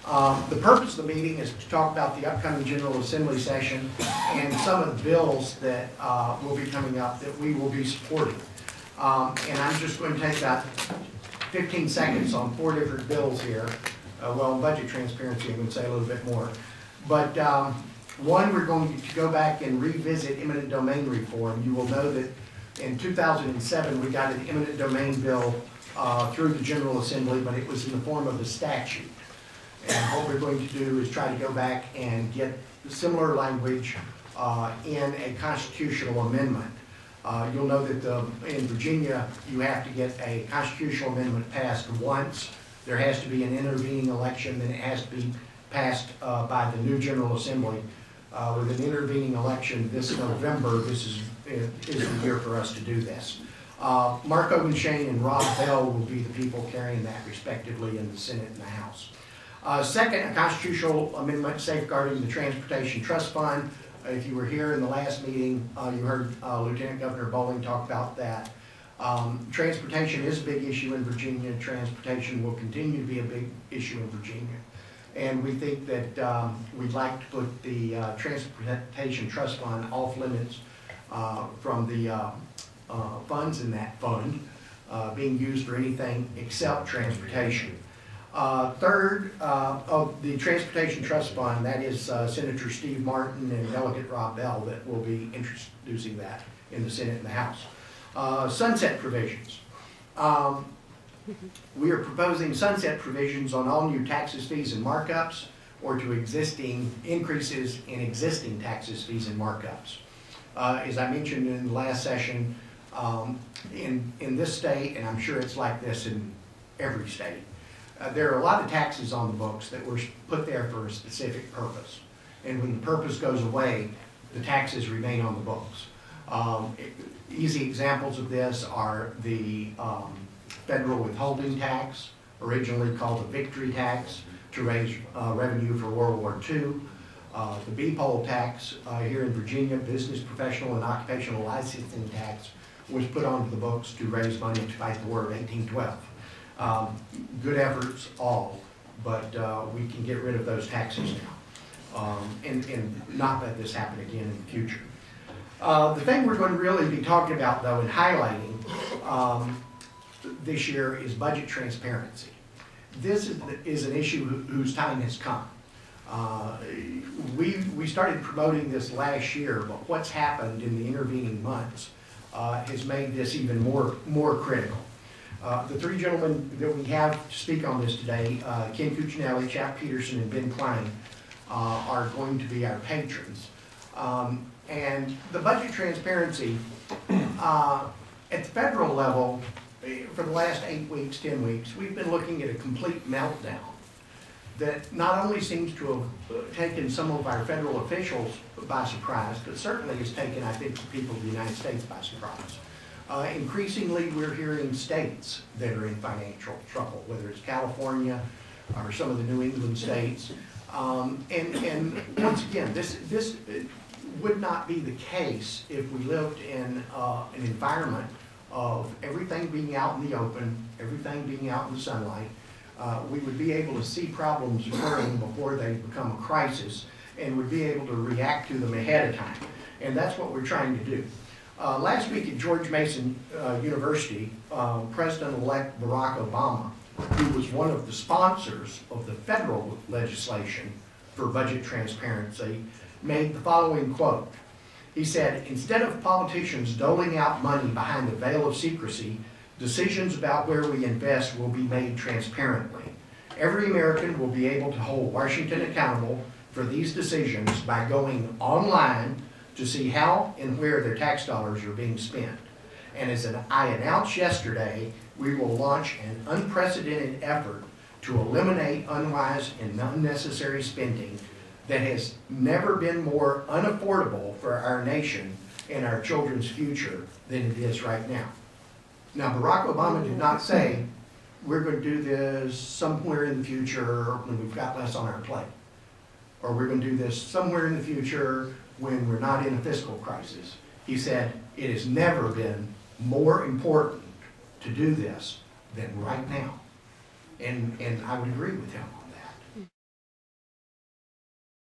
The purpose of the meeting is to talk about the upcoming General Assembly session and some of the bills that will be coming up that we will be supporting. And I'm just going to take about 15 seconds on 4 different bills here. Well, in budget transparency, I'm going to say a little bit more. But one, we're going to go back and revisit eminent domain reform. You will know that in 2007, we got an eminent domain bill through the General Assembly, but it was in the form of a statute. And what we're going to do is try to go back and get similar language in a constitutional amendment. You'll know that in Virginia, you have to get a constitutional amendment passed once. There has to be an intervening election, then it has to be passed by the new General Assembly. With an intervening election this November, this is the year for us to do this. Mark Obenshane and Rob Bell will be the people carrying that respectively in the Senate and the House. Second, a constitutional amendment safeguarding the Transportation Trust Fund. If you were here in the last meeting, you heard Lieutenant Governor Bowling talk about that. Transportation is a big issue in Virginia. Transportation will continue to be a big issue in Virginia. And we think that we'd like to put the Transportation Trust Fund off limits from the funds in that fund being used for anything except transportation. Third, of the Transportation Trust Fund, that is Senator Steve Martin and Delegate Rob Bell that will be introducing that in the Senate and the House. Sunset provisions. We are proposing sunset provisions on all new taxes, fees, and markups, or to existing increases in existing taxes, fees, and markups. As I mentioned in the last session, in this state, and I'm sure it's like this in every state, there are a lot of taxes on the books that were put there for a specific purpose. And when the purpose goes away, the taxes remain on the books. Easy examples of this are the federal withholding tax, originally called the victory tax, to raise revenue for World War II. The B-poll tax here in Virginia, business, professional, and occupational licensing tax, was put onto the books to raise money to fight the War of 1812. Good efforts all, but we can get rid of those taxes now and not let this happen again in the future. The thing we're going to really be talking about, though, and highlighting this year is budget transparency. This is an issue whose time has come. We started promoting this last year, but what's happened in the intervening months has made this even more critical. The 3 gentlemen that we have to speak on this today, Ken Cuccinelli, Chap Peterson, and Ben Klein, are going to be our patrons. And the budget transparency at the federal level, for the last 8 weeks, 10 weeks, we've been looking at a complete meltdown that not only seems to have taken some of our federal officials by surprise, but certainly has taken, I think, the people of the United States by surprise. Increasingly, we're hearing states that are in financial trouble, whether it's California or some of the New England states. And once again, this would not be the case if we lived in an environment of everything being out in the open, everything being out in the sunlight. We would be able to see problems occurring before they become a crisis, and would be able to react to them ahead of time. And that's what we're trying to do. Last week at George Mason University, President-elect Barack Obama, who was one of the sponsors of the federal legislation for budget transparency, made the following quote. He said, "Instead of politicians doling out money behind the veil of secrecy, decisions about where we invest will be made transparently. Every American will be able to hold Washington accountable for these decisions by going online to see how and where their tax dollars are being spent. And as I announced yesterday, we will launch an unprecedented effort to eliminate unwise and unnecessary spending that has never been more unaffordable for our nation and our children's future than it is right now." Now, Barack Obama did not say, we're going to do this somewhere in the future when we've got less on our plate, or we're going to do this somewhere in the future when we're not in a fiscal crisis. He said, it has never been more important to do this than right now. And I would agree with him.